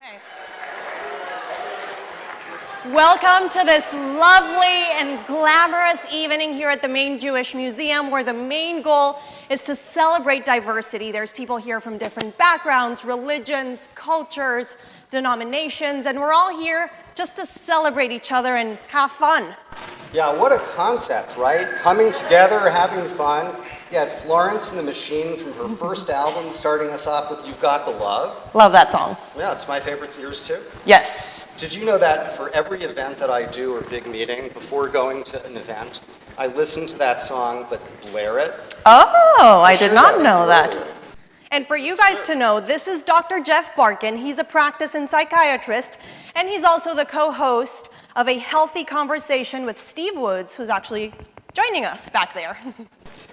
Okay. Welcome to this lovely and glamorous evening here at the Maine Jewish Museum, where the main goal is to celebrate diversity. There's people here from different backgrounds, religions, cultures, denominations, and we're all here just to celebrate each other and have fun. Yeah, what a concept, right? Coming together, having fun. You had Florence and the Machine from her first album starting us off with You've Got the Love. Love that song. Yeah, it's my favorite. Yours too? Yes. Did you know that for every event that I do or big meeting, before going to an event, I listen to that song but blare it? Oh, I did not know that. And for you guys to know, this is Dr. Jeff Barkin. He's a practicing psychiatrist, and he's also the co-host of A Healthy Conversation with Steve Woods, who's actually joining us back there.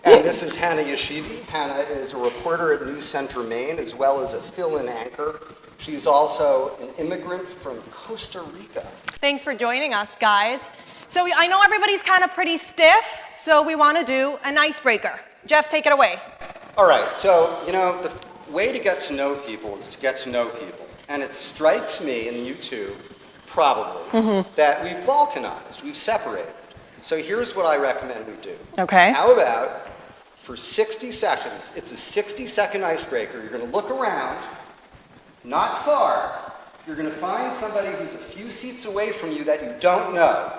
And this is Hannah Yeshivi. Hannah is a reporter at News Center, Maine, as well as a fill-in anchor. She's also an immigrant from Costa Rica. Thanks for joining us, guys. So I know everybody's kind of pretty stiff, so we want to do an icebreaker. Jeff, take it away. All right, so, the way to get to know people is to get to know people. And it strikes me, and you too, probably, that we've balkanized, we've separated. So here's what I recommend we do. Okay. How about, for 60 seconds, it's a 60-second icebreaker. You're going to look around, not far. You're going to find somebody who's a few seats away from you that you don't know.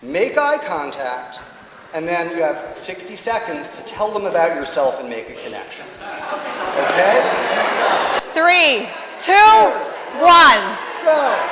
Make eye contact, and then you have 60 seconds to tell them about yourself and make a connection. Okay? 3, 2, 1. Go.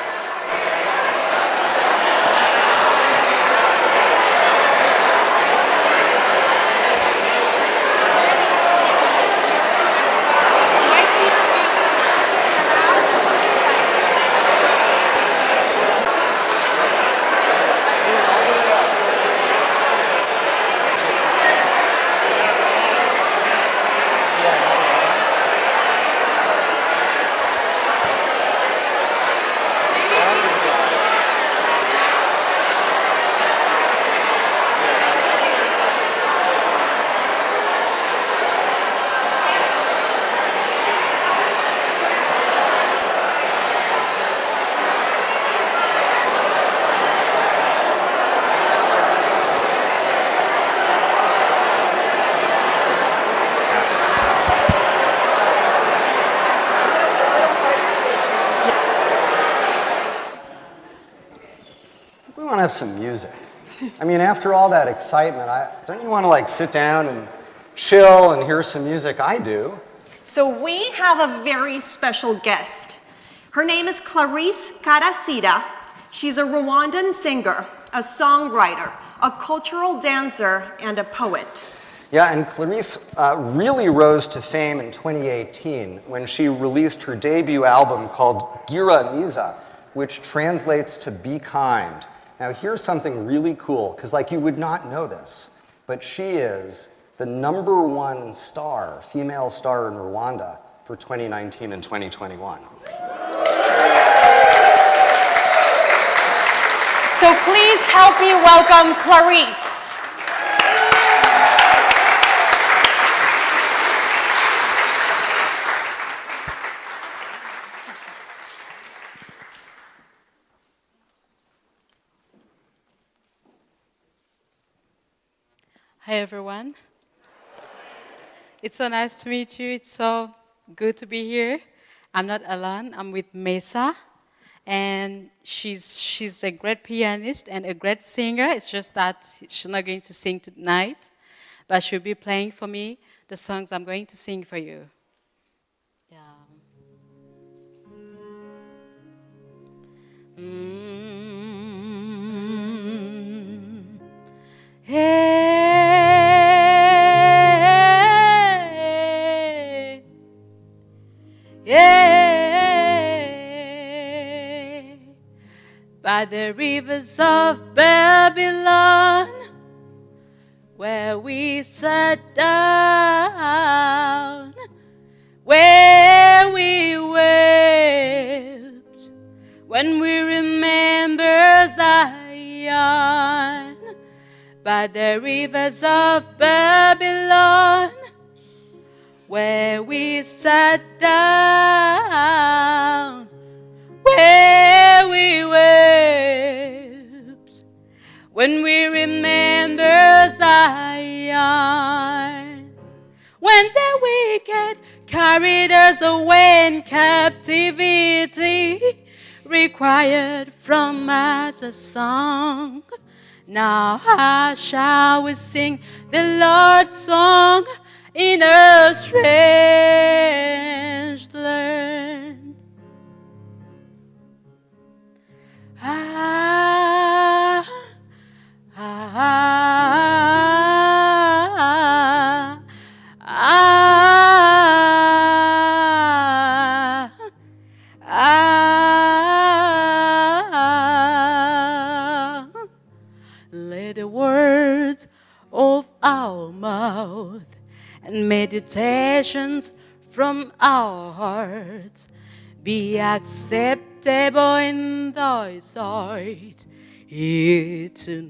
Have some music. I mean, after all that excitement, don't you want to sit down and chill and hear some music? I do. So we have a very special guest. Her name is Clarice Karasira. She's a Rwandan singer, a songwriter, a cultural dancer, and a poet. Yeah, and Clarice really rose to fame in 2018 when she released her debut album called Gira Niza, which translates to Be Kind. Now here's something really cool, because you would not know this, but she is the #1 star, female star in Rwanda for 2019 and 2021. So please help me welcome Clarice. Hi, everyone. It's so nice to meet you. It's so good to be here. I'm not alone. I'm with Mesa, and she's a great pianist and a great singer. It's just that she's not going to sing tonight, but she'll be playing for me the songs I'm going to sing for you. Yeah. By the rivers of Babylon, where we sat down, where we wept, when we remember Zion. By the rivers of Babylon, where we sat down, when we remember Zion. When the wicked carried us away in captivity, required from us a song. Now how shall we sing the Lord's song in a strange land? Ah, ah, ah, ah, ah. Let the words of our mouth and meditations from our hearts be acceptable in thy sight here tonight.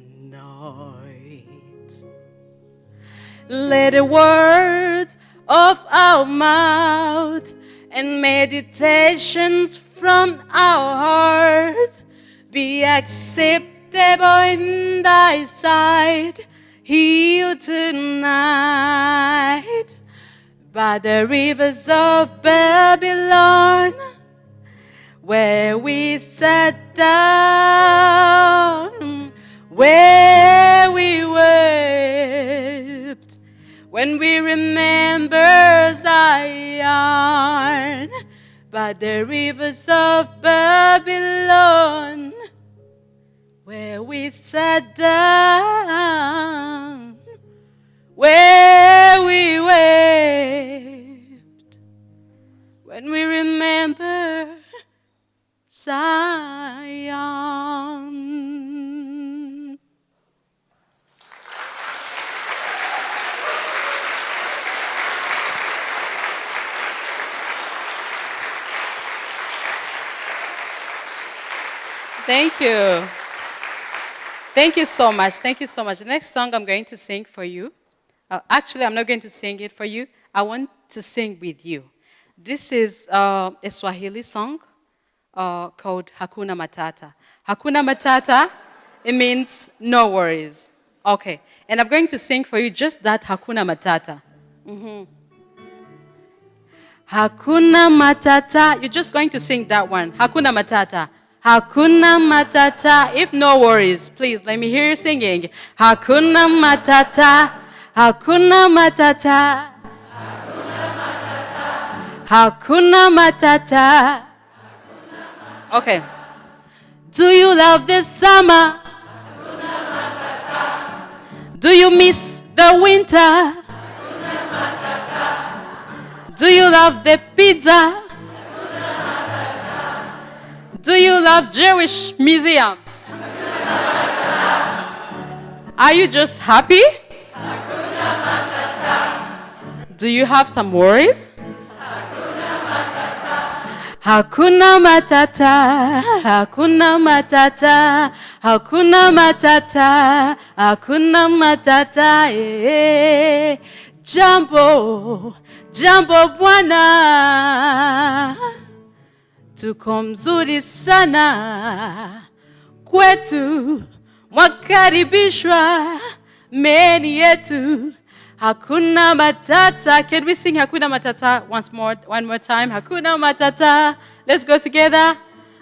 Let the words of our mouth and meditations from our hearts be acceptable in thy sight here tonight. By the rivers of Babylon, where we sat down, where we wept, when we remember Zion, by the rivers of Babylon, where we sat down, where we wept, when we remember Zion. Thank you. Thank you so much. Thank you so much. The next song I'm going to sing for you. Actually, I'm not going to sing it for you. I want to sing with you. This is a Swahili song called Hakuna Matata. Hakuna Matata, it means no worries. Okay. And I'm going to sing for you just that Hakuna Matata. Hakuna Matata. You're just going to sing that one. Hakuna Matata. Hakuna Matata. If no worries, please let me hear you singing. Hakuna Matata. Hakuna Matata. Hakuna Matata. Okay. Do you love the summer? Hakuna Matata. Do you miss the winter? Hakuna Matata. Do you love the pizza? Hakuna Matata. Do you love Jewish museum? Hakuna Matata. Are you just happy? Hakuna Matata. Do you have some worries? Hakuna Matata, Hakuna Matata, Hakuna Matata, Hakuna Matata, eh. Jambo, jambo bwana, tuko mzuri sana, kwetu mwakaribishwa, Maine yetu. Hakuna Matata. Can we sing Hakuna Matata one more time? Hakuna Matata. Let's go together.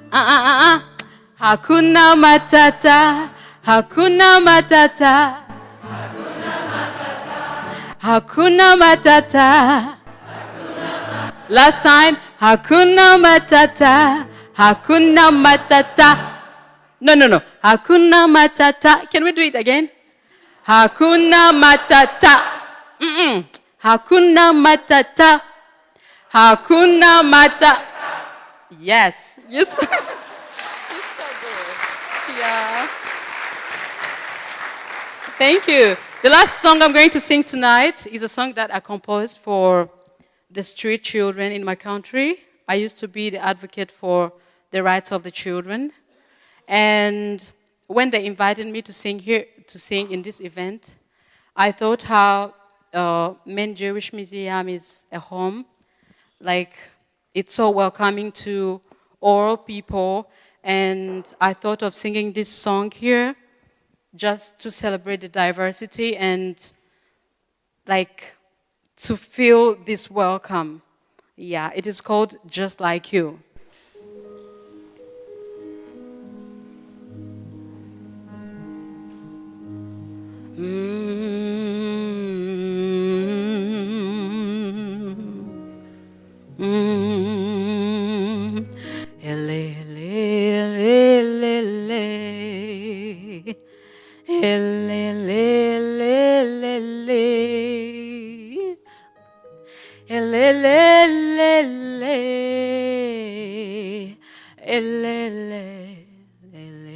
Hakuna Matata. Hakuna Matata. Hakuna Matata. Hakuna Matata. Last time. Hakuna Matata. Hakuna Matata. No. Hakuna Matata. Can we do it again? Hakuna Matata. Hakuna Matata. Hakuna Matata. Yes. Yes. It's so good. Yeah. Thank you. The last song I'm going to sing tonight is a song that I composed for the street children in my country. I used to be the advocate for the rights of the children. And when they invited me to sing here, to sing in this event, I thought how Maine Jewish Museum is a home, like it's so welcoming to all people, and I thought of singing this song here just to celebrate the diversity and like to feel this welcome. Yeah, it is called Just Like You. Ele, ele, ele, ele. Ele, ele, ele, ele. Ele, ele, ele, ele. Ele,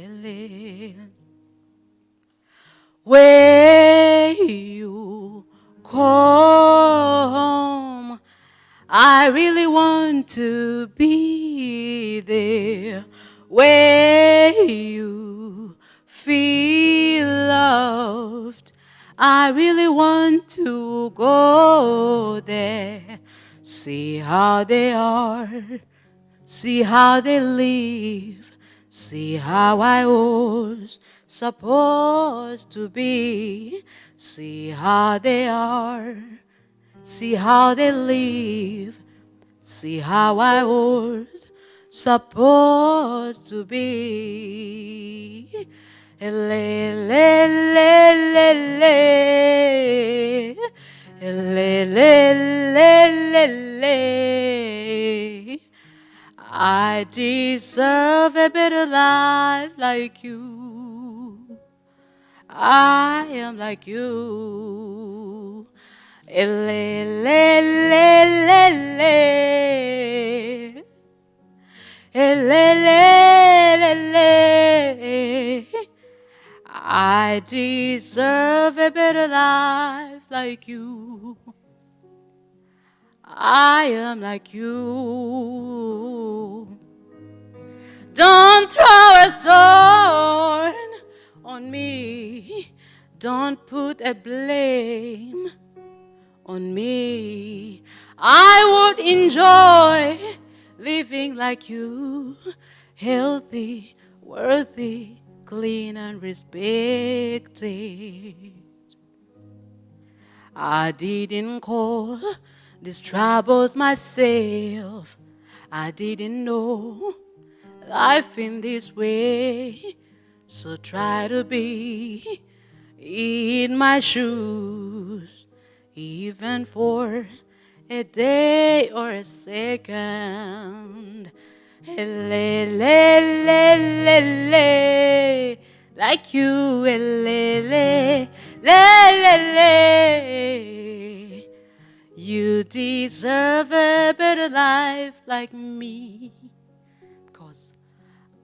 ele. Where you come, I really want to be there. Where you feel loved, I really want to go there. See how they are, see how they live, see how I was supposed to be. See how they are, see how they live, see how I was supposed to be. Le, le, le, le, le. Le, le, le, le, le. I deserve a better life like you. I am like you. Le, le, le, le, le. Le, le, le, le. I deserve a better life like you. I am like you. Don't throw a stone on me. Don't put a blame on me. I would enjoy living like you, healthy, worthy, clean and respected. I didn't call these troubles myself. I didn't know life in this way. So try to be in my shoes, even for a day or a second. Le, le, le, le, le. Like you, le, le, le, le, le. You deserve a better life like me, 'cause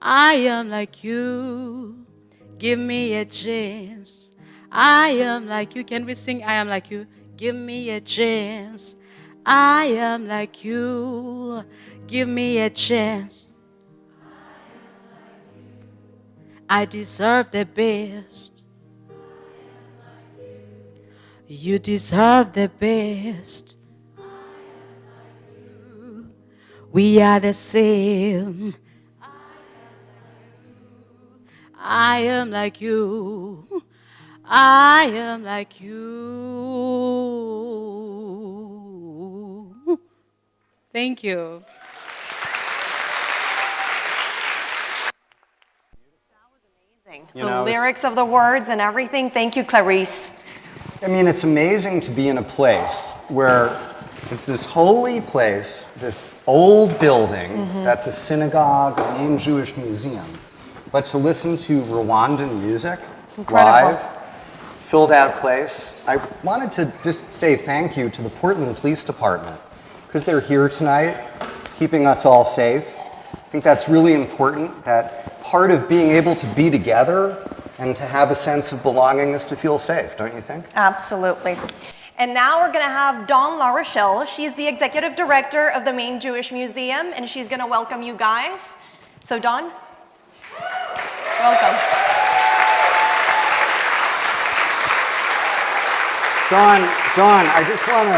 I am like you. Give me a chance. I am like you. Can we sing I am like you? Give me a chance. I am like you. Give me a chance. I deserve the best. You deserve the best. We are the same. I am like you. I am like you. Thank you. The lyrics of the words and everything. Thank you, Clarice. I mean, it's amazing to be in a place where it's this holy place, this old building that's a synagogue, a Maine Jewish museum, but to listen to Rwandan music live, filled out place. I wanted to just say thank you to the Portland Police Department because they're here tonight, keeping us all safe. I think that's really important, that part of being able to be together and to have a sense of belonging is to feel safe, don't you think? Absolutely. And now we're going to have Dawn La Rochelle. She's the executive director of the Maine Jewish Museum, and she's going to welcome you guys. So Dawn, welcome. Dawn, I just want to,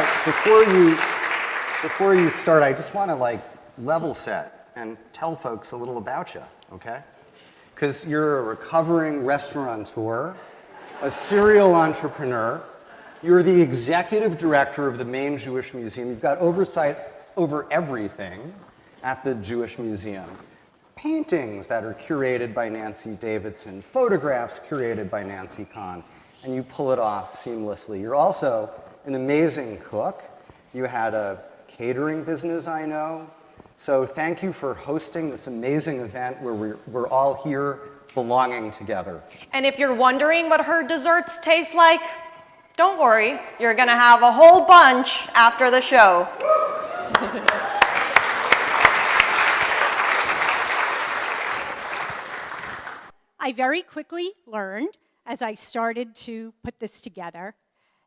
before you start, I just want to level set and tell folks a little about you, okay? because you're a recovering restaurateur, a serial entrepreneur. You're the executive director of the Maine Jewish Museum. You've got oversight over everything at the Jewish Museum. Paintings that are curated by Nancy Davidson, photographs curated by Nancy Kahn, and you pull it off seamlessly. You're also an amazing cook. You had a catering business, I know. So thank you for hosting this amazing event where we're all here belonging together. And if you're wondering what her desserts taste like, don't worry, you're gonna have a whole bunch after the show. I very quickly learned, as I started to put this together,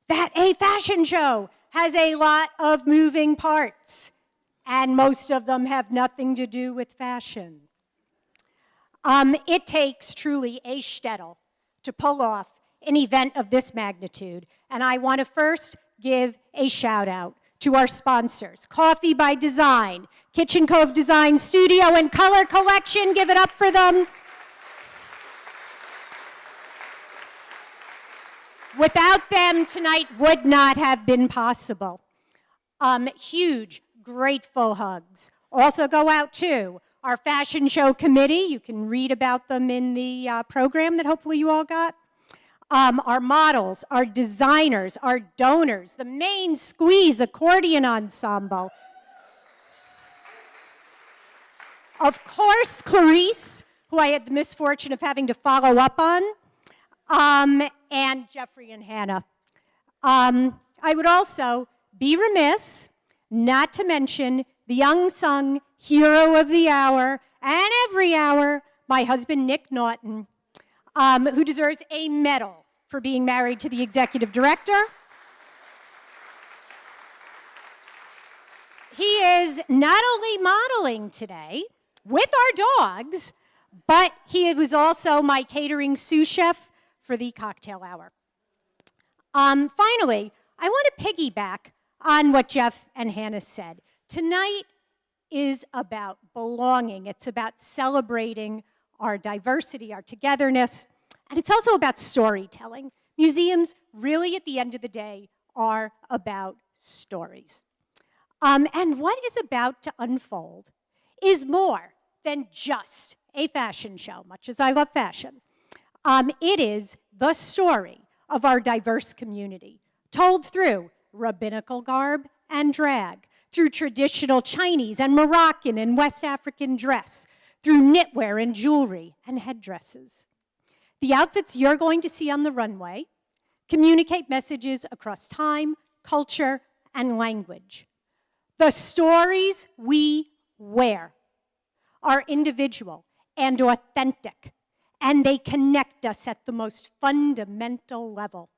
that a fashion show has a lot of moving parts, and most of them have nothing to do with fashion. It takes truly a shtetl to pull off an event of this magnitude, and I want to first give a shout out to our sponsors, Coffee by Design, Kitchen Cove Design Studio, and Color Collection. Give it up for them. Without them, tonight would not have been possible. Huge, grateful hugs also go out to our fashion show committee. You can read about them in the program that hopefully you all got. Our models, our designers, our donors, the Maine Squeeze Accordion Ensemble. Of course, Clarice, who I had the misfortune of having to follow up on, and Jeffrey and Hannah. I would also be remiss not to mention the unsung hero of the hour and every hour, my husband, Nick Naughton, who deserves a medal for being married to the executive director. He is not only modeling today with our dogs, but he was also my catering sous chef for the cocktail hour. Finally, I want to piggyback on what Jeff and Hannah said. Tonight is about belonging. It's about celebrating our diversity, our togetherness, and it's also about storytelling. Museums, really, at the end of the day, are about stories. And what is about to unfold is more than just a fashion show, much as I love fashion. It is the story of our diverse community, told through rabbinical garb and drag, through traditional Chinese and Moroccan and West African dress, through knitwear and jewelry and headdresses. The outfits you're going to see on the runway communicate messages across time, culture, and language. The stories we wear are individual and authentic, and they connect us at the most fundamental level.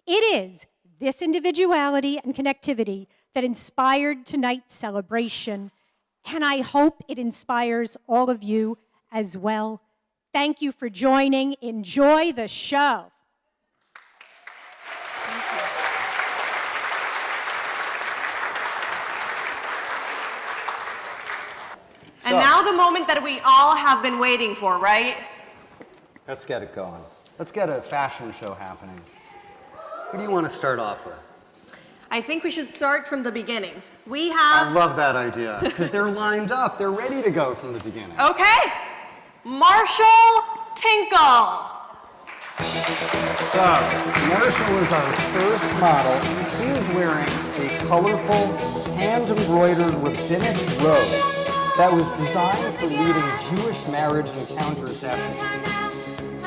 It is this individuality and connectivity that inspired tonight's celebration, and I hope it inspires all of you as well. Thank you for joining. Enjoy the show. And now the moment that we all have been waiting for, right? Let's get it going. Let's get a fashion show happening. Who do you want to start off with? I think we should start from the beginning. We I have... love that idea, because they're lined up. They're ready to go from the beginning. Okay, Marshall Tinkle. So, Marshall is our first model. He is wearing a colorful, hand-embroidered rabbinic robe that was designed for leading Jewish marriage encounter sessions.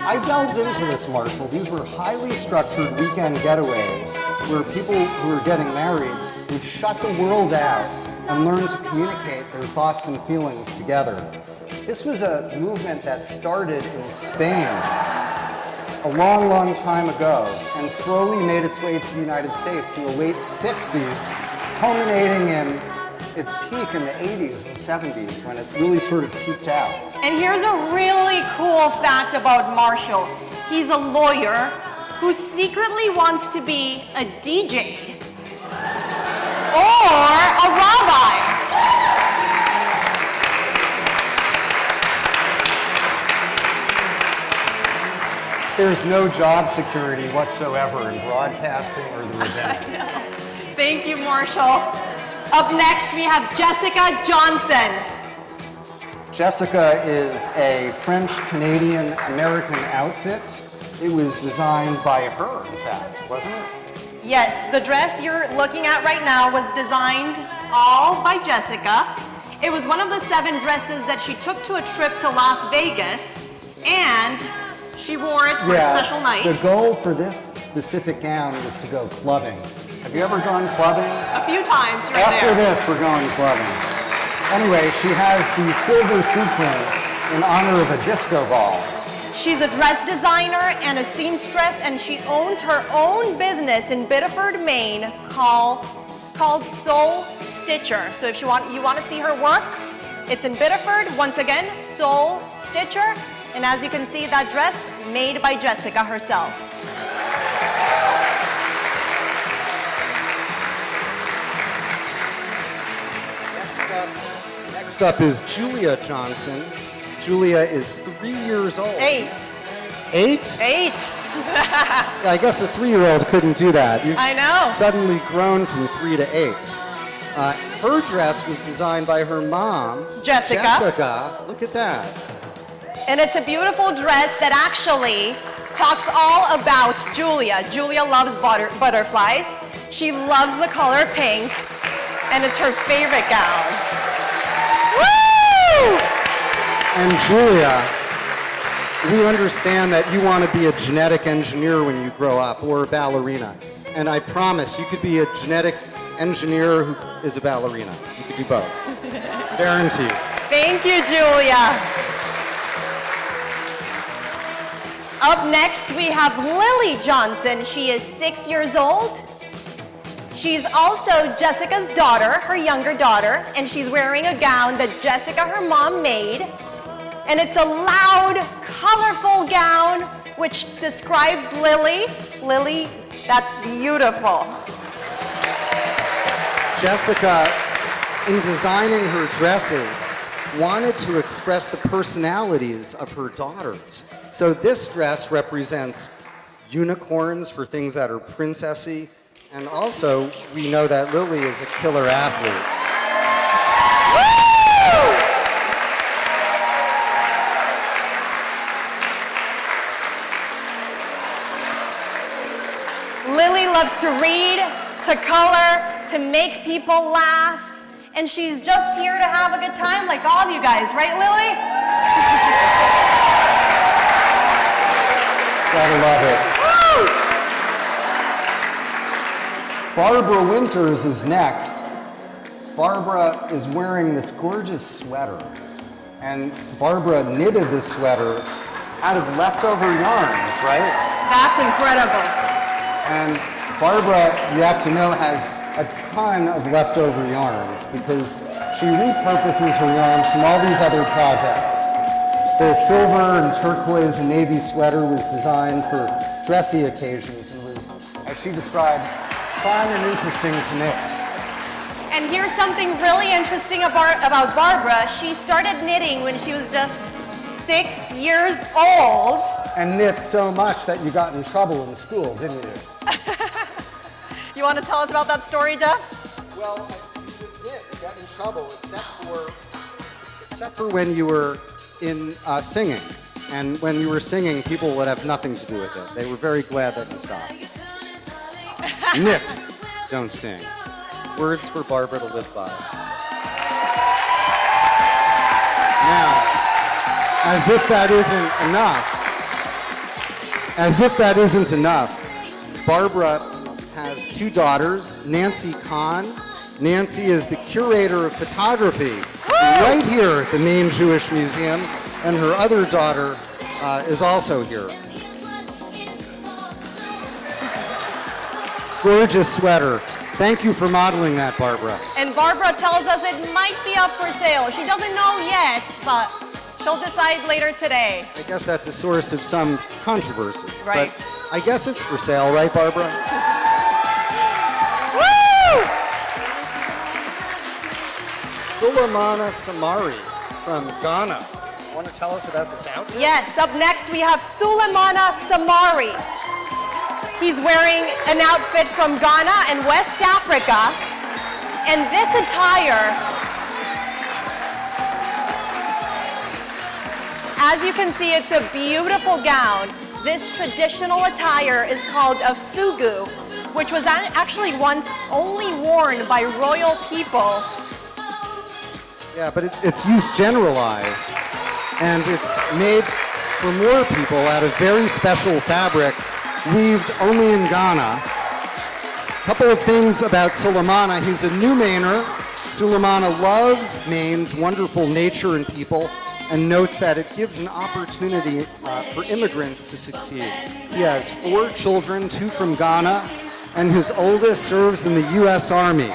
I delved into this, Marshall. These were highly structured weekend getaways where people who were getting married would shut the world out and learn to communicate their thoughts and feelings together. This was a movement that started in Spain a long, long time ago and slowly made its way to the United States in the late 60s, culminating in its peak in the 80s and 70s when it really sort of peaked out. And here's a really cool fact about Marshall. He's a lawyer who secretly wants to be a DJ or a rabbi. there's no job security whatsoever in broadcasting or the event. Thank you, Marshall. Up next, we have Jessica Johnson. Jessica is a French-Canadian-American outfit. It was designed by her, in fact, wasn't it? Yes, the dress you're looking at right now was designed all by Jessica. It was one of the 7 dresses that she took to a trip to Las Vegas, and she wore it for a special night. The goal for this specific gown was to go clubbing. Have you ever gone clubbing? A few times right After there. this, we're going clubbing. Anyway, she has these silver sequins in honor of a disco ball. She's a dress designer and a seamstress, and she owns her own business in Biddeford, Maine called Soul Stitcher. So if you want to see her work, it's in Biddeford. Once again, Soul Stitcher. And as you can see, that dress made by Jessica herself. Next up is Julia Johnson. Julia is 3 years old. 8. 8? 8. Yeah, I guess a 3-year-old couldn't do that. You've I know. suddenly grown from 3 to 8. Her dress was designed by her mom, Jessica. Jessica. Look at that. And it's a beautiful dress that actually talks all about Julia. Julia loves butterflies. She loves the color pink, and it's her favorite gown. Woo! And Julia, we understand that you want to be a genetic engineer when you grow up, or a ballerina. And I promise you could be a genetic engineer who is a ballerina. You could do both. Guaranteed. Thank you, Julia. Up next, we have Lily Johnson. She is 6 years old. She's also Jessica's daughter, her younger daughter, and she's wearing a gown that Jessica, her mom, made. And it's a loud, colorful gown, which describes Lily. Lily, that's beautiful. Jessica, in designing her dresses, wanted to express the personalities of her daughters. So this dress represents unicorns for things that are princessy, and also we know that Lily is a killer athlete. Lily loves to read, to color, to make people laugh, and she's just here to have a good time like all of you guys, right, Lily? Gotta love it. Barbara Winters is next. Barbara is wearing this gorgeous sweater, and Barbara knitted this sweater out of leftover yarns, right? That's incredible. And Barbara, you have to know, has a ton of leftover yarns because she repurposes her yarns from all these other projects. The silver and turquoise and navy sweater was designed for dressy occasions and was, as she describes, fun and interesting to knit. And here's something really interesting about Barbara. She started knitting when she was just 6 years old. And knit so much that you got in trouble in school, didn't you? You want to tell us about that story, Jeff? Well, you did. You got in trouble except for when you were in singing. And when you were singing, people would have nothing to do with it. They were very glad that you stopped. Knit, don't sing. Words for Barbara to live by. Now, as if that isn't enough, Barbara has 2 daughters, Nancy Kahn. Nancy is the curator of photography right here at the Maine Jewish Museum, and her other daughter is also here. Gorgeous sweater. Thank you for modeling that, Barbara. And Barbara tells us it might be up for sale. She doesn't know yet, but she'll decide later today. I guess that's a source of some controversy. Right. But I guess it's for sale, right, Barbara? Woo! Sulemana Samari from Ghana. Want to tell us about this outfit? Yes, up next we have Sulemana Samari. He's wearing an outfit from Ghana and West Africa. And this attire, as you can see, it's a beautiful gown. This traditional attire is called a fugu, which was actually once only worn by royal people. Yeah, but it's use generalized, and it's made for more people out of very special fabric, weaved only in Ghana. Couple of things about Sulemana. He's a new Mainer. Sulemana loves Maine's wonderful nature and people, and notes that it gives an opportunity for immigrants to succeed. He has 4 children, 2 from Ghana, and his oldest serves in the U.S. Army.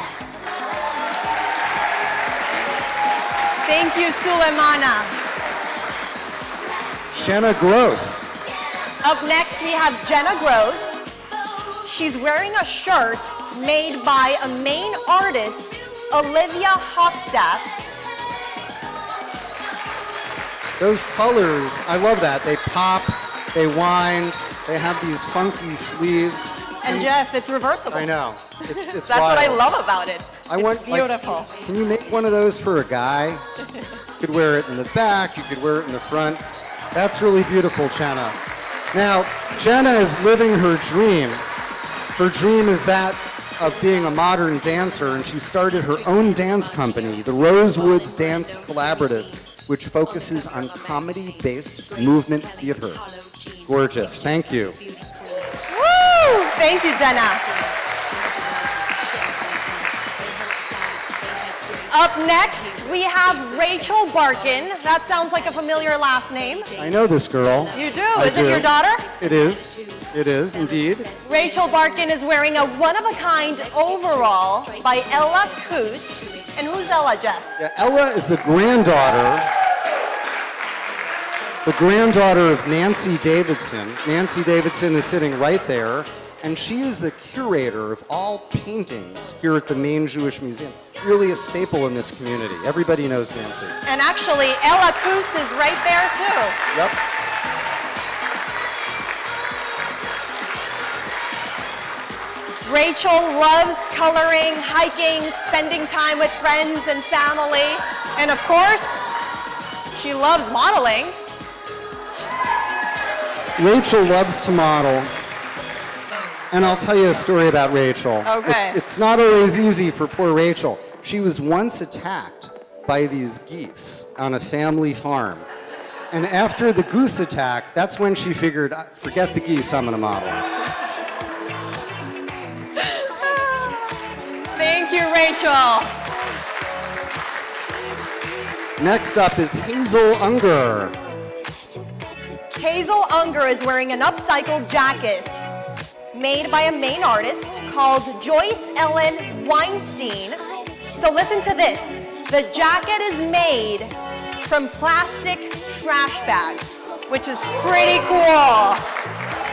Thank you, Sulemana. Jenna Gross. Up next, we have Jenna Gross. She's wearing a shirt made by a Maine artist, Olivia Hochstadt. Those colors, I love that. They pop, they wind, they have these funky sleeves. And Jeff, it's reversible. I know. It's That's what I wild. love about it. It's beautiful. Like, can you make one of those for a guy? You could wear it in the back, you could wear it in the front. That's really beautiful, Jenna. Now, Jenna is living her dream. Her dream is that of being a modern dancer, and she started her own dance company, the Rosewoods Dance Collaborative, which focuses on comedy-based movement theater. Gorgeous. Thank you. Woo! Thank you, Jenna. Up next, we have Rachel Barkin. That sounds like a familiar last name. I know this girl. You do? I Is it do. your daughter? It is. It is, indeed. Rachel Barkin is wearing a one-of-a-kind overall by Ella Coos. And who's Ella, Jeff? Yeah, Ella is the granddaughter of Nancy Davidson. Nancy Davidson is sitting right there, and she is the curator of all paintings here at the Maine Jewish Museum. Really a staple in this community. Everybody knows Nancy. And actually, Ella Coos is right there, too. Yep. Rachel loves coloring, hiking, spending time with friends and family. And of course, she loves modeling. Rachel loves to model. And I'll tell you a story about Rachel. Okay. It's not always easy for poor Rachel. She was once attacked by these geese on a family farm. And after the goose attack, that's when she figured, forget the geese, I'm gonna model. Thank you, Rachel. Next up is Hazel Unger. Hazel Unger is wearing an upcycled jacket made by a Maine artist called Joyce Ellen Weinstein. So listen to this. The jacket is made from plastic trash bags, which is pretty cool.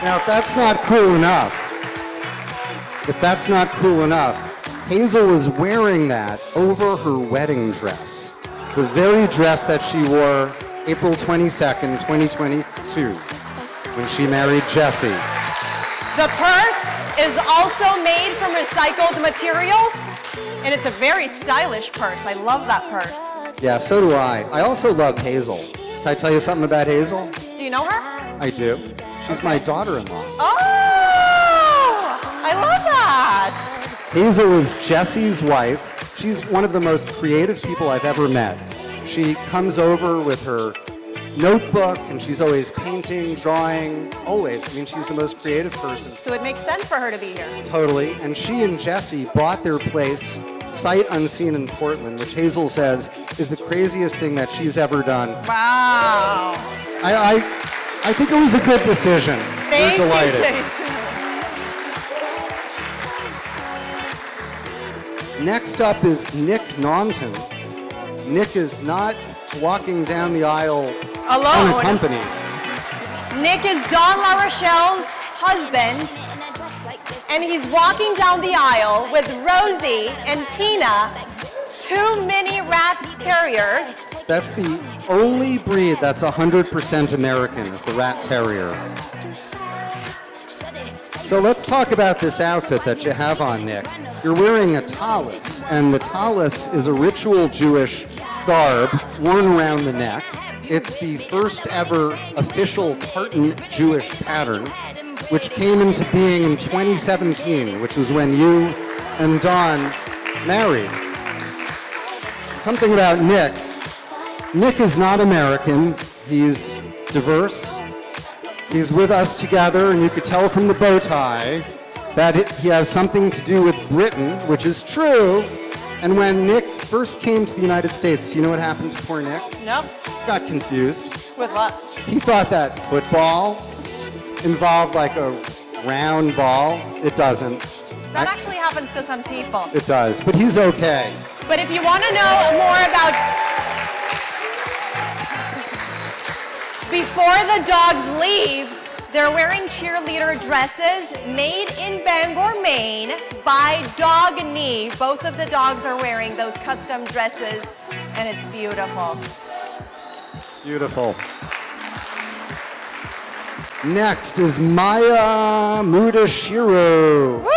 Now, if that's not cool enough, Hazel is wearing that over her wedding dress. The very dress that she wore April 22nd, 2022, when she married Jesse. The purse is also made from recycled materials, and it's a very stylish purse. I love that purse. Yeah, so do I. I also love Hazel. Can I tell you something about Hazel? Do you know her? I do. She's my daughter-in-law. Oh, I love that. Hazel is Jesse's wife. She's one of the most creative people I've ever met. She comes over with her notebook, and she's always painting, drawing, always. I mean, she's the most creative person. So it makes sense for her to be here. Totally. And she and Jesse bought their place sight unseen in Portland, which Hazel says is the craziest thing that she's ever done. Wow. I think it was a good decision. Thank We're delighted. you, Jason. Next up is Nick Naunton. Nick is not walking down the aisle Alone. unaccompanied. Nick is Dawn La Rochelle's husband, and he's walking down the aisle with Rosie and Tina, 2 mini rat terriers. That's the only breed that's 100% American, is the rat terrier. So let's talk about this outfit that you have on, Nick. You're wearing a tallis, and the tallis is a ritual Jewish garb worn around the neck. It's the first ever official tartan Jewish pattern, which came into being in 2017, which was when you and Dawn married. Something about Nick. Nick is not American. He's diverse. He's with us together, and you could tell from the bow tie that he has something to do with Britain, which is true. And when Nick first came to the United States, do you know what happened to poor Nick? Nope. Got confused. With what? He thought that football involved like a round ball. It doesn't. That actually happens to some people. It does, but he's okay. But if you want to know more about before the dogs leave, they're wearing cheerleader dresses made in Bangor, Maine by Dog Knee. Both of the dogs are wearing those custom dresses, and it's beautiful. Beautiful. Next is Maya Mudashiru. Woo!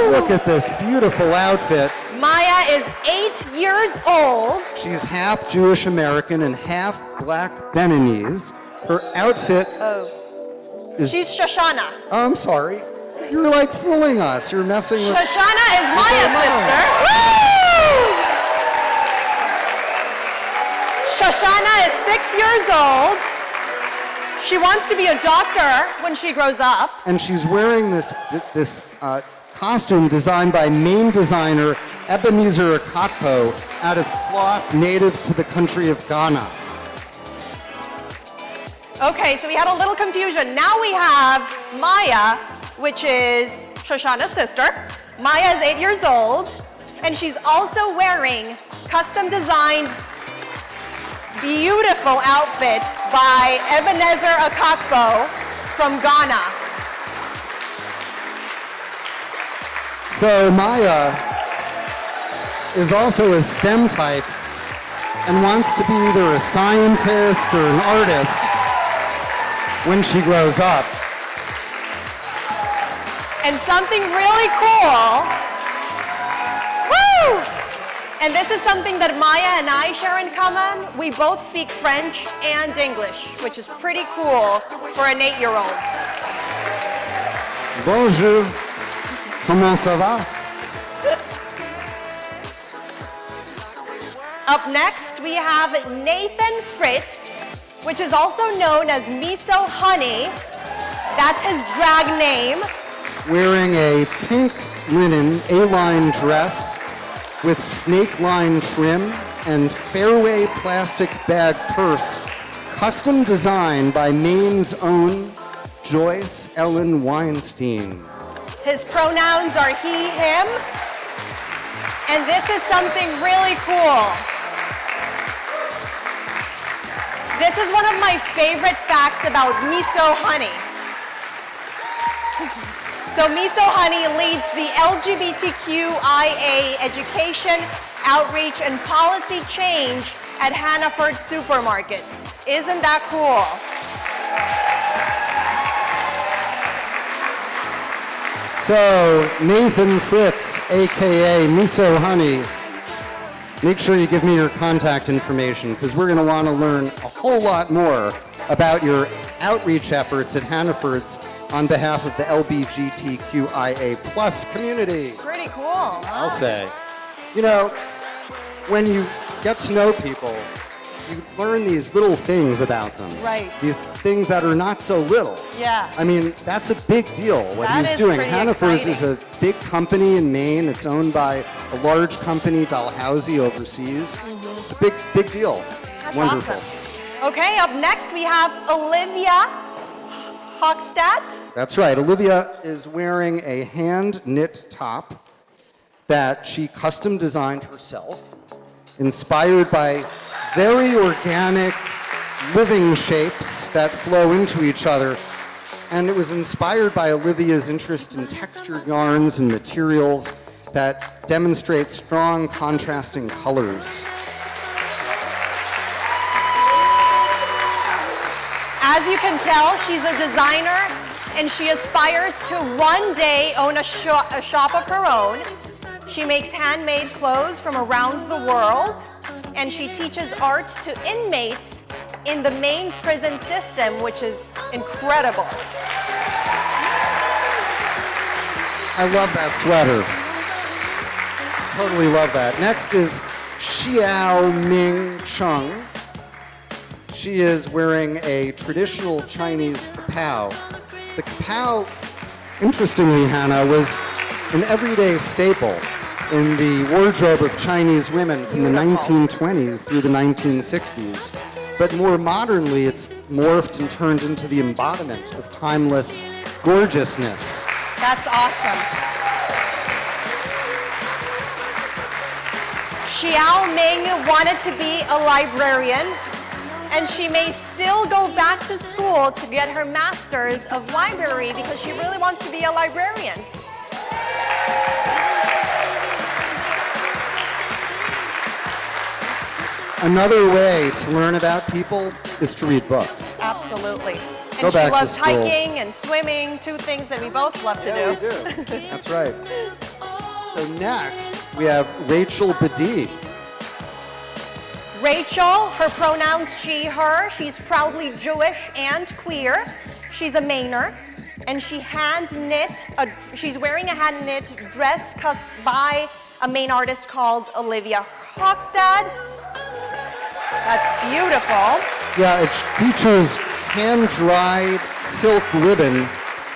Look at this beautiful outfit. Maya is 8 years old. She's half Jewish American and half black Beninese. Her outfit is... She's Shoshana. Oh, I'm sorry. You're like fooling us. You're messing with... Shoshana is Maya's Maya. sister. Woo! Shoshana is 6 years old. She wants to be a doctor when she grows up. And she's wearing this costume designed by Maine designer Ebenezer Akakpo out of cloth native to the country of Ghana. Okay, so we had a little confusion. Now we have Maya, which is Shoshana's sister. Maya is 8 years old, and she's also wearing custom designed beautiful outfit by Ebenezer Akakpo from Ghana. So Maya is also a STEM type and wants to be either a scientist or an artist when she grows up. And something really cool. Woo! And this is something that Maya and I share in common. We both speak French and English, which is pretty cool for an 8-year-old. Bonjour. Comment ça va? Up next, we have Nathan Fritz, which is also known as Miso Honey. That's his drag name. Wearing a pink linen A-line dress with snake line trim and fairway plastic bag purse, custom designed by Maine's own Joyce Ellen Weinstein. His pronouns are he, him. And this is something really cool. This is one of my favorite facts about Miso Honey. So Miso Honey leads the LGBTQIA education, outreach, and policy change at Hannaford supermarkets. Isn't that cool? So, Nathan Fritz, AKA Miso Honey, make sure you give me your contact information because we're going to want to learn a whole lot more about your outreach efforts at Hannaford's on behalf of the LGBTQIA plus community. Pretty cool, huh? I'll say. You know, when you get to know people, you learn these little things about them. Right. These things that are not so little. Yeah. I mean, that's a big deal, what That he's is doing. pretty Hannaford's is exciting. a big company in Maine. It's owned by a large company, Dalhousie, overseas. It's a big, big deal. That's Wonderful. awesome. Okay, up next we have Olivia Hochstadt. That's right. Olivia is wearing a hand-knit top that she custom designed herself, inspired by very organic living shapes that flow into each other. And it was inspired by Olivia's interest in textured yarns and materials that demonstrate strong contrasting colors. As you can tell, she's a designer and she aspires to one day own a shop of her own. She makes handmade clothes from around the world, and she teaches art to inmates in the Maine prison system, which is incredible. I love that sweater. Totally love that. Next is Xiao Ming Chung. She is wearing a traditional Chinese kapao. The kapao, interestingly, Hannah, was an everyday staple in the wardrobe of Chinese women from the 1920s through the 1960s. But more modernly, it's morphed and turned into the embodiment of timeless gorgeousness. That's awesome. Xiao Ming wanted to be a librarian, and she may still go back to school to get her master's of library because she really wants to be a librarian. Another way to learn about people is to read books. Absolutely. Go And she back to loves school. hiking and swimming, two things that we both love to do. We do. That's right. So next, we have Rachel Badee. Rachel, her pronouns she, her. She's proudly Jewish and queer. She's a Mainer, and she she's wearing a hand knit dress by a Maine artist called Olivia Hochstad. That's beautiful. Yeah, it features hand-dried silk ribbon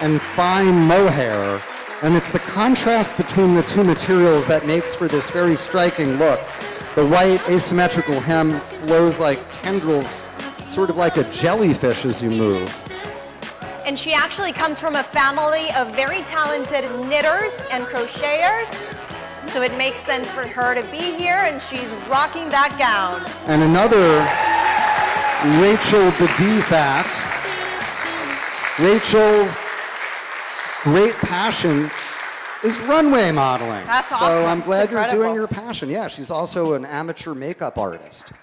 and fine mohair, and it's the contrast between the two materials that makes for this very striking look. The white asymmetrical hem flows like tendrils, sort of like a jellyfish as you move. And she actually comes from a family of very talented knitters and crocheters. So it makes sense for her to be here, and she's rocking that gown. And another Rachel Badee fact, Rachel's great passion is runway modeling. That's awesome. So I'm glad It's you're doing incredible. your passion. Yeah, she's also an amateur makeup artist.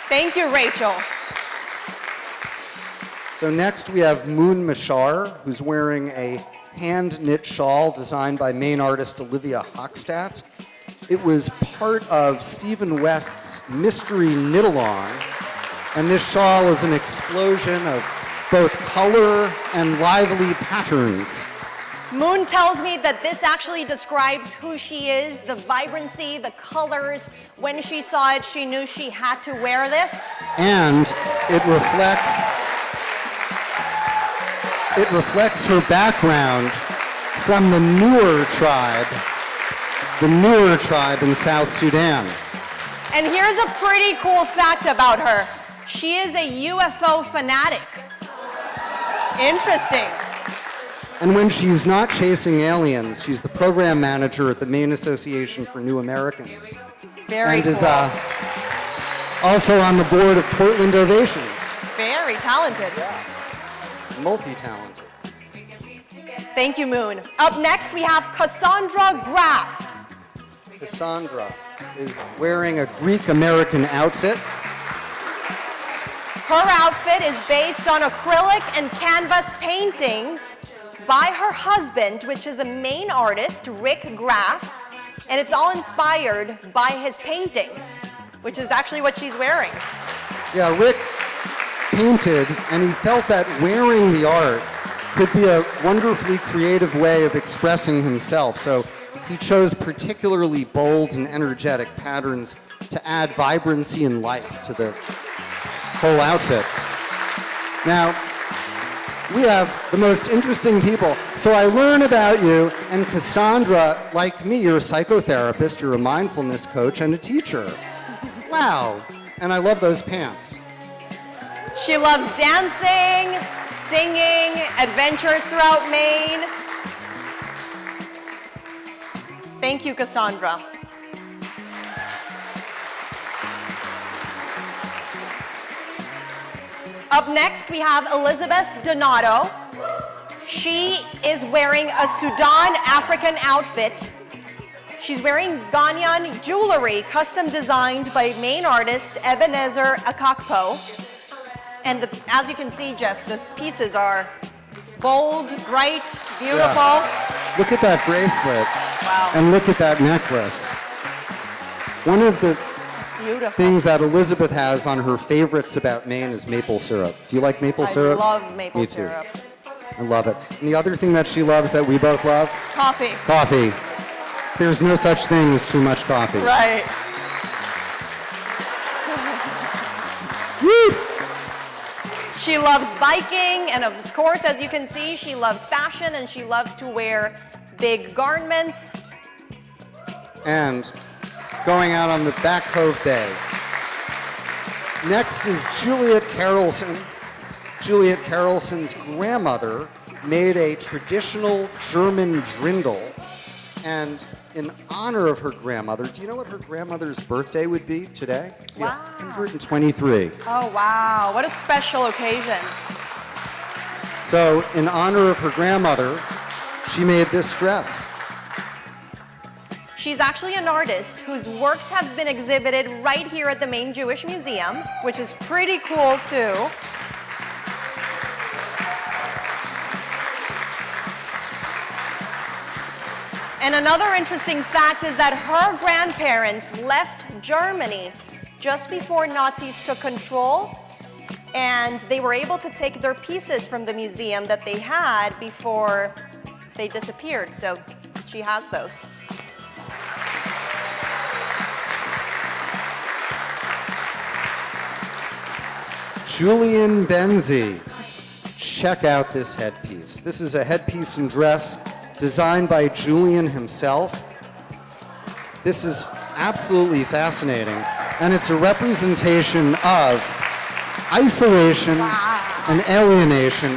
Thank you, Rachel. So next we have Moon Mashar, who's wearing a hand-knit shawl designed by Maine artist Olivia Hochstadt. It was part of Stephen West's Mystery Knit-Along, and this shawl is an explosion of both color and lively patterns. Moon tells me that this actually describes who she is, the vibrancy, the colors. When she saw it, she knew she had to wear this. And it reflects her background from the Nuer tribe in South Sudan. And here's a pretty cool fact about her. She is a UFO fanatic. Interesting. And when she's not chasing aliens, she's the program manager at the Maine Association for New Americans. Very and cool. is also on the board of Portland Ovations. Very talented. Multi-talented. Thank you, Moon. Up next, we have Cassandra Graff. Cassandra is wearing a Greek-American outfit. Her outfit is based on acrylic and canvas paintings by her husband, which is a Maine artist, Rick Graff, and it's all inspired by his paintings, which is actually what she's wearing. Yeah, Rick painted, and he felt that wearing the art could be a wonderfully creative way of expressing himself. So he chose particularly bold and energetic patterns to add vibrancy and life to the whole outfit. Now, we have the most interesting people. So I learn about you, and Cassandra, like me, you're a psychotherapist, you're a mindfulness coach, and a teacher. Wow. And I love those pants. She loves dancing, singing, adventures throughout Maine. Thank you, Cassandra. Up next, we have Elizabeth Donato. She is wearing a Sudan African outfit. She's wearing Ghanaian jewelry, custom designed by Maine artist Ebenezer Akakpo. And as you can see, Jeff, those pieces are bold, bright, beautiful. Yeah. Look at that bracelet. Wow. And look at that necklace. One of the Beautiful. things that Elizabeth has on her favorites about Maine is maple syrup. Do you like maple syrup? I love maple Me too. syrup. I love it. And the other thing that she loves that we both love? Coffee. Coffee. There's no such thing as too much coffee. Right. Woo! She loves biking, and of course, as you can see, she loves fashion, and she loves to wear big garments. And going out on the Back Cove Bay. Next is Juliet Carolson. Juliet Carolson's grandmother made a traditional German drindle. And in honor of her grandmother, do you know what her grandmother's birthday would be today? Wow. 123. Oh, wow. What a special occasion. So in honor of her grandmother, she made this dress. She's actually an artist whose works have been exhibited right here at the Maine Jewish Museum, which is pretty cool, too. And another interesting fact is that her grandparents left Germany just before Nazis took control, and they were able to take their pieces from the museum that they had before they disappeared. So she has those. Julian Benzie. Check out this headpiece. This is a headpiece and dress designed by Julian himself. This is absolutely fascinating, and it's a representation of isolation and alienation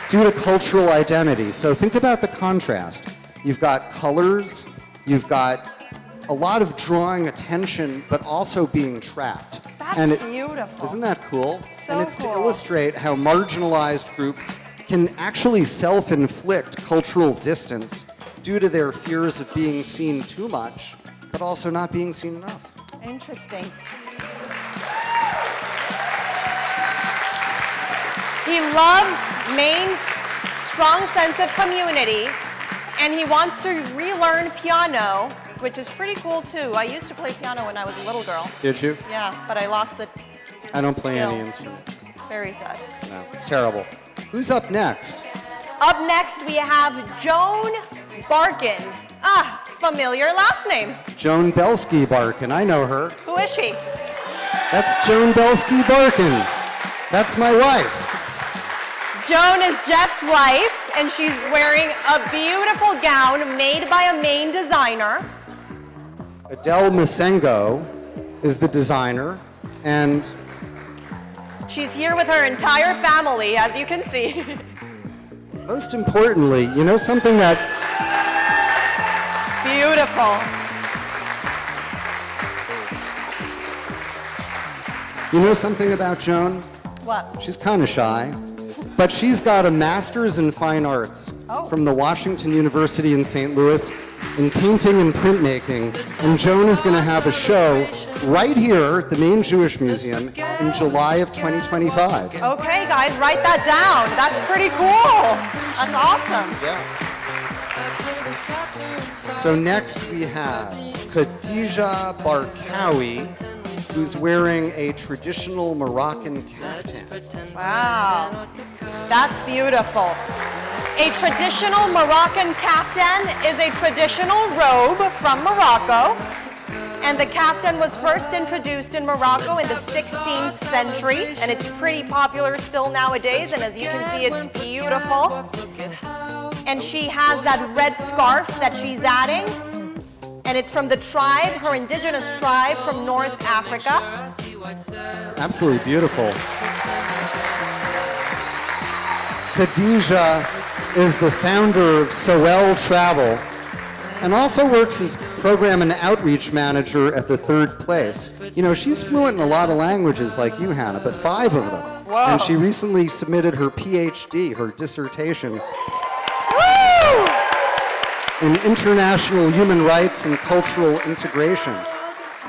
due to cultural identity. So think about the contrast. You've got colors, you've got a lot of drawing attention, but also being trapped. That's beautiful. Isn't that cool? So and it's cool. to illustrate how marginalized groups can actually self-inflict cultural distance due to their fears of being seen too much, but also not being seen enough. Interesting. He loves Maine's strong sense of community, and he wants to relearn piano, which is pretty cool too. I used to play piano when I was a little girl. Did you? Yeah, but I lost the I don't play skill. any instruments. Very sad. No, it's terrible. Who's up next? Up next, we have Joan Barkin. Ah, familiar last name. Joan Belsky Barkin. I know her. Who is she? That's Joan Belsky Barkin. That's my wife. Joan is Jeff's wife, and she's wearing a beautiful gown made by a Maine designer. Adele Masengo is the designer, and She's here with her entire family, as you can see. most importantly, you know something that Beautiful. you know something about Joan? What? She's kind of shy, but she's got a master's in fine arts from the Washington University in St. Louis in painting and printmaking, and Joan is going to have a show right here at the Maine Jewish Museum in July of 2025. Okay, guys, write that down. That's pretty cool. That's awesome. So next we have Khadija Barkawi, who's wearing a traditional Moroccan caftan. Wow. That's beautiful. A traditional Moroccan kaftan is a traditional robe from Morocco, and the kaftan was first introduced in Morocco in the 16th century, and it's pretty popular still nowadays, and as you can see, it's beautiful. And she has that red scarf that she's adding, and it's from the tribe, her indigenous tribe from North Africa. Absolutely beautiful. Khadija is the founder of Soel Travel, and also works as program and outreach manager at the Third Place. You know, she's fluent in a lot of languages like you, Hannah, but 5 of them. Whoa. And she recently submitted her PhD, her dissertation, in international human rights and cultural integration.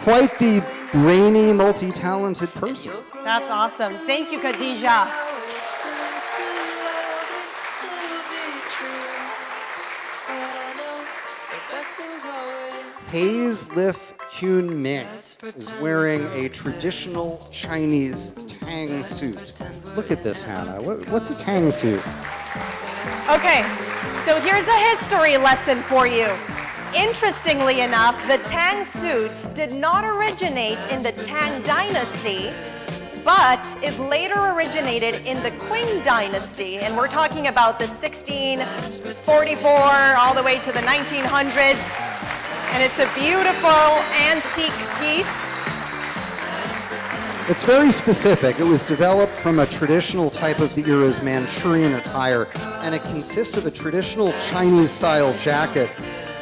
Quite the brainy, multi-talented person. That's awesome. Thank you, Khadija. Hayes Lif Hyun Ming is wearing a traditional Chinese tang suit. Look at this, Hannah. What's a tang suit? Okay, so here's a history lesson for you. Interestingly enough, the Tang suit did not originate in the Tang dynasty, but it later originated in the Qing dynasty, and we're talking about the 1644 all the way to the 1900s, and it's a beautiful antique piece. It's very specific. It was developed from a traditional type of the era's Manchurian attire, and it consists of a traditional Chinese-style jacket,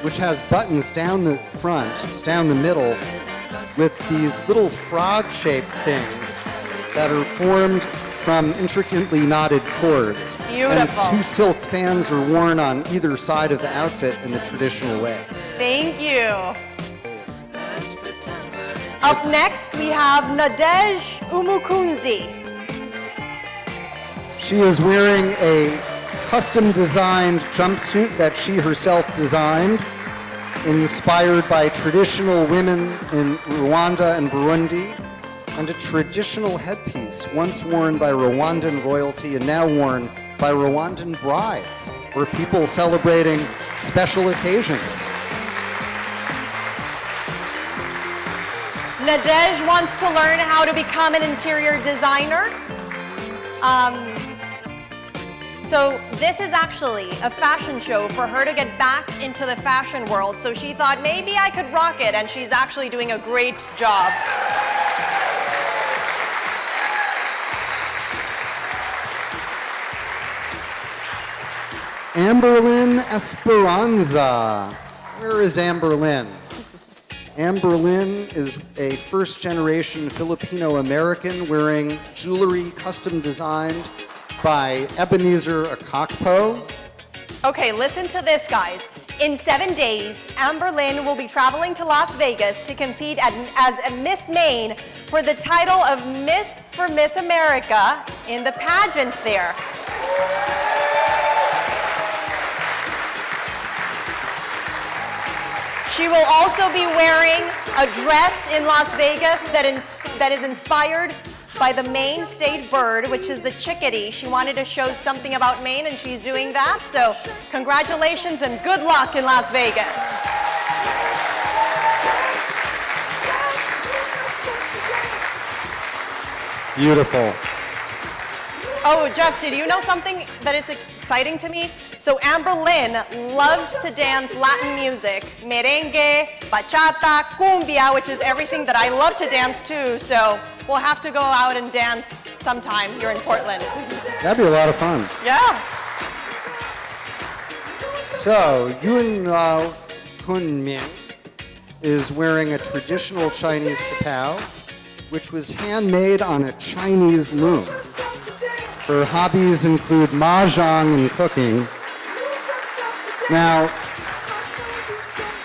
which has buttons down the front, down the middle, with these little frog-shaped things that are formed from intricately knotted cords. Beautiful. And 2 silk fans are worn on either side of the outfit in the traditional way. Thank you. Up next, we have Nadej Umukunzi. She is wearing a custom-designed jumpsuit that she herself designed, inspired by traditional women in Rwanda and Burundi, and a traditional headpiece once worn by Rwandan royalty and now worn by Rwandan brides or people celebrating special occasions. Nadej wants to learn how to become an interior designer. So this is actually a fashion show for her to get back into the fashion world. So she thought maybe I could rock it, and she's actually doing a great job. Amberlyn Esperanza. Where is Amberlyn? Amberlyn is a first-generation Filipino-American wearing jewelry custom designed by Ebenezer Akakpo. Okay, listen to this, guys. In 7 days, Amberlyn will be traveling to Las Vegas to compete as a Miss Maine for the title of Miss for Miss America in the pageant there. She will also be wearing a dress in Las Vegas that is inspired by the Maine state bird, which is the chickadee. She wanted to show something about Maine, and she's doing that. So congratulations and good luck in Las Vegas. Beautiful. Oh, Jeff, did you know something that is exciting to me? So Amberlyn loves to dance Latin music, merengue, bachata, cumbia, which is everything that I love to dance too. So we'll have to go out and dance sometime here in Portland. That'd be a lot of fun. Yeah. So, Yun Kun Ming is wearing a traditional Chinese kapow, which was handmade on a Chinese loom. Her hobbies include mahjong and cooking. Now,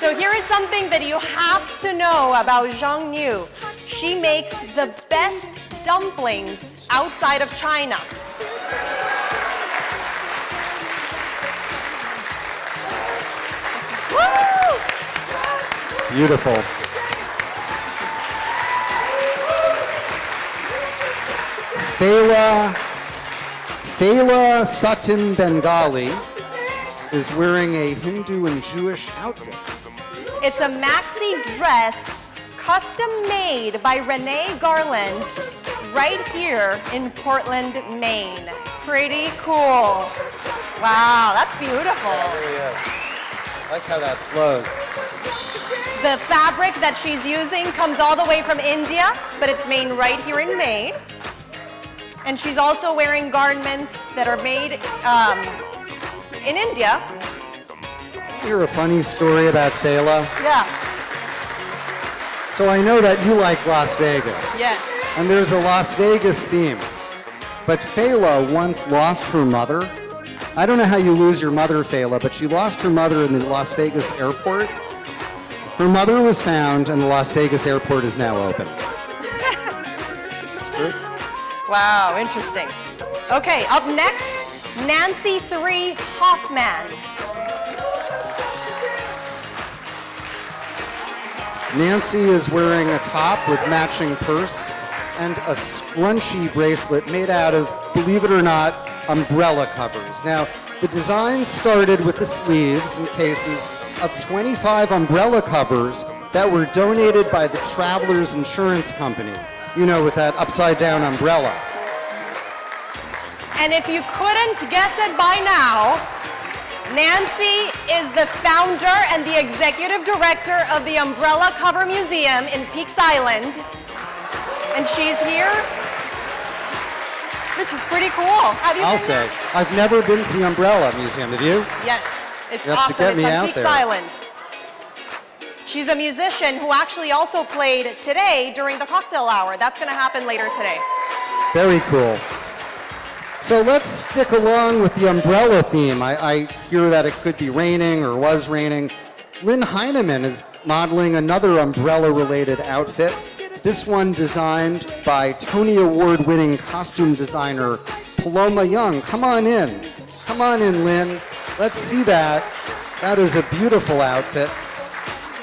So here is something that you have to know about Zhang Yu. She makes the best dumplings outside of China. Woo! beautiful. Fela Sutton Bengali is wearing a Hindu and Jewish outfit. It's a maxi dress custom made by Renee Garland right here in Portland, Maine. Pretty cool. Wow, that's beautiful. It really is. I like how that flows. The fabric that she's using comes all the way from India, but it's made right here in Maine. And she's also wearing garments that are made in India. Hear a funny story about Fela? Yeah. So I know that you like Las Vegas. Yes. And there's a Las Vegas theme. But Fela once lost her mother. I don't know how you lose your mother, Fela, but she lost her mother in the Las Vegas airport. Her mother was found, and the Las Vegas airport is now open. It's true. Wow, interesting. Okay, up next, Nancy 3 Hoffman. Nancy is wearing a top with matching purse and a scrunchy bracelet made out of, believe it or not, umbrella covers. Now, the design started with the sleeves and cases of 25 umbrella covers that were donated by the Travelers Insurance Company. You know, with that upside-down umbrella. And if you couldn't guess it by now, Nancy is the founder and the executive director of the Umbrella Cover Museum in Peaks Island. And she's here, which is pretty cool. Have you I'll been say, there? I've never been to the Umbrella Museum, have you? Yes, it's You have to awesome. get me It's on out Peaks there. Island. She's a musician who actually also played today during the cocktail hour. That's going to happen later today. Very cool. So let's stick along with the umbrella theme. I hear that it could be raining or was raining. Lynn Heineman is modeling another umbrella-related outfit. This one designed by Tony Award-winning costume designer Paloma Young. Come on in. Come on in, Lynn. Let's see that. That is a beautiful outfit.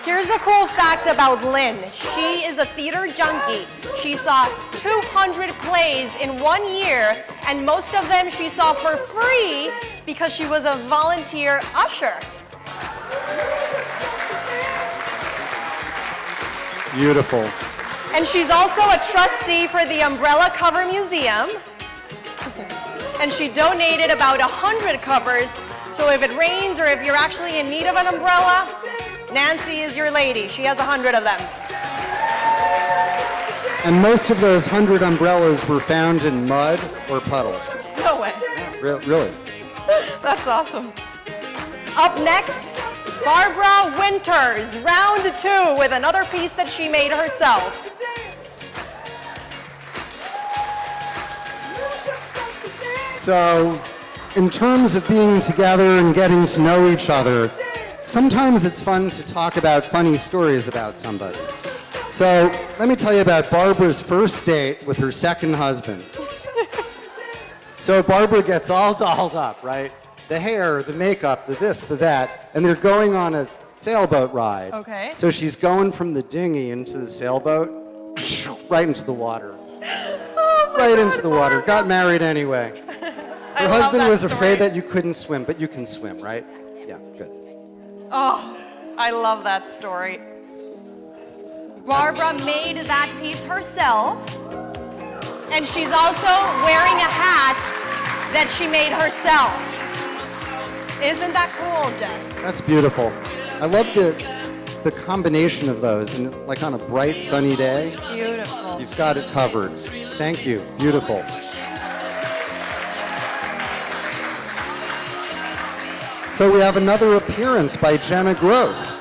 Here's a cool fact about Lynn. She is a theater junkie. She saw 200 plays in 1 year, and most of them she saw for free because she was a volunteer usher. Beautiful. And she's also a trustee for the Umbrella Cover Museum. And she donated about 100 covers, so if it rains or if you're actually in need of an umbrella, Nancy is your lady. She has 100 of them. And most of those 100 umbrellas were found in mud or puddles. No way. Really? That's awesome. Up next, Barbara Winters, round 2 with another piece that she made herself. So, in terms of being together and getting to know each other, sometimes it's fun to talk about funny stories about somebody. So, let me tell you about Barbara's first date with her second husband. So, Barbara gets all dolled up, right? The hair, the makeup, the this, the that, and they're going on a sailboat ride. Okay. So she's going from the dinghy into the sailboat, right into the water. Right into the water. Got married anyway. Her husband was afraid that you couldn't swim, but you can swim, right? Yeah, good. Oh, I love that story. Barbara made that piece herself, and she's also wearing a hat that she made herself. Isn't that cool, Jeff? That's beautiful. I love the combination of those, and like on a bright, sunny day, Beautiful. you've got it covered. Thank you. Beautiful. So we have another appearance by Jenna Gross.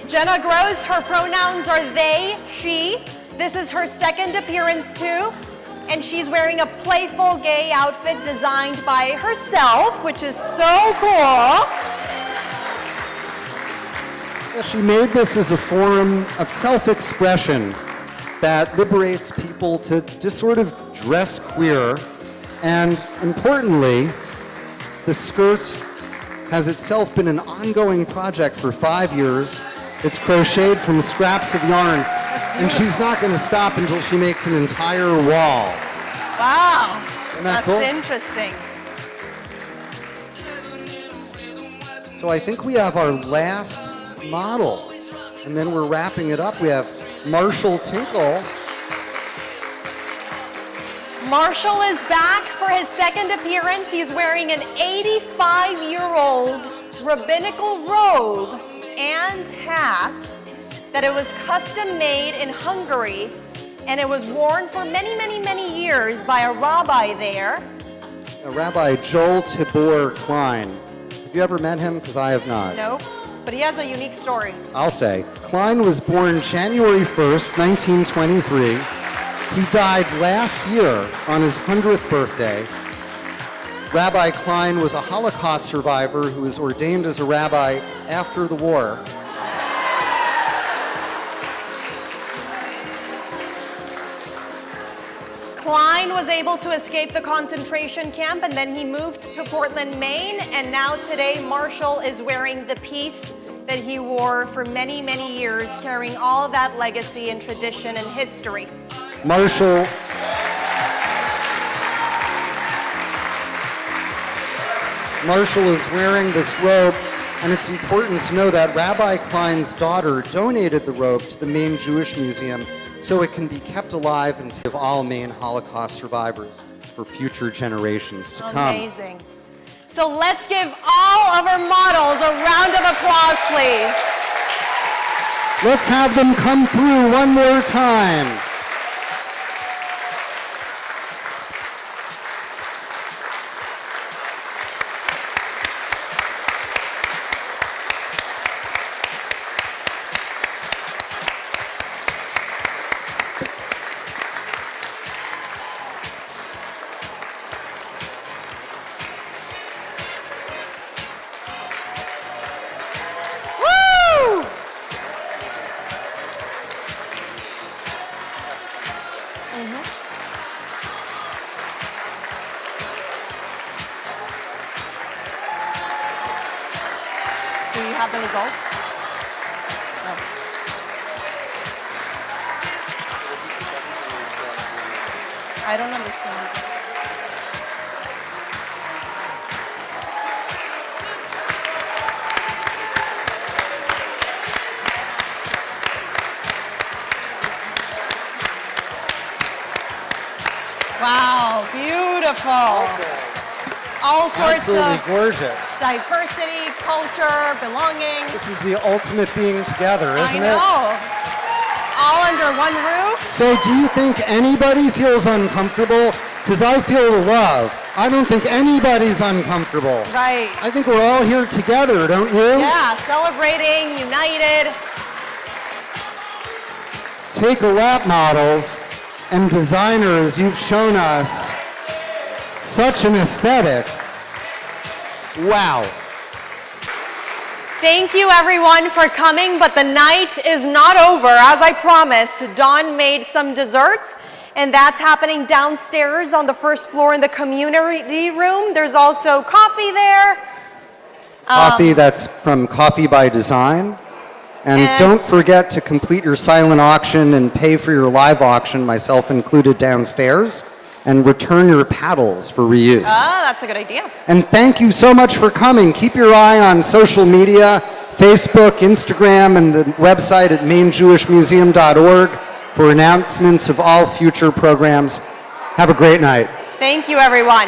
Jenna Gross, her pronouns are they, she. This is her second appearance too, and she's wearing a playful gay outfit designed by herself, which is so cool. Yeah, she made this as a form of self-expression that liberates people to just sort of dress queer. And importantly, the skirt has itself been an ongoing project for 5 years. It's crocheted from scraps of yarn, and she's not going to stop until she makes an entire wall. Wow, Isn't that that's cool? interesting. So I think we have our last model, and then we're wrapping it up. We have Marshall Tinkle. Marshall is back for his second appearance. He's wearing an 85-year-old rabbinical robe and hat that it was custom made in Hungary, and it was worn for many, many, many years by a rabbi there. Rabbi Joel Tibor Klein. Have you ever met him? Because I have not. Nope. But he has a unique story. I'll say. Klein was born January 1st, 1923. He died last year on his 100th birthday. Rabbi Klein was a Holocaust survivor who was ordained as a rabbi after the war. Klein was able to escape the concentration camp, and then he moved to Portland, Maine, and now today Marshall is wearing the piece that he wore for many, many years, carrying all that legacy and tradition and history. Marshall is wearing this robe, and it's important to know that Rabbi Klein's daughter donated the robe to the Maine Jewish Museum so it can be kept alive and to give all Maine Holocaust survivors for future generations to come. Amazing. So let's give all of our models a round of applause, please. Let's have them come through one more time. Do you have the results? No. I don't understand this. Wow, beautiful. All sorts Absolutely of gorgeous. diversity, culture, belonging. This is the ultimate being together, isn't I know. All under one roof. So do you think anybody feels uncomfortable? Because I feel the love. I don't think anybody's uncomfortable. Right. I think we're all here together, don't you? Yeah, celebrating, united. Take a lap, models and designers. You've shown us such an aesthetic. Wow. Thank you everyone for coming, but the night is not over. As I promised, Dawn made some desserts, and that's happening downstairs on the first floor in the community room. There's also coffee there. Coffee, that's from Coffee by Design. And don't forget to complete your silent auction and pay for your live auction, myself included, downstairs. And return your paddles for reuse. Ah, that's a good idea. And thank you so much for coming. Keep your eye on social media, Facebook, Instagram, and the website at mainjewishmuseum.org for announcements of all future programs. Have a great night. Thank you, everyone.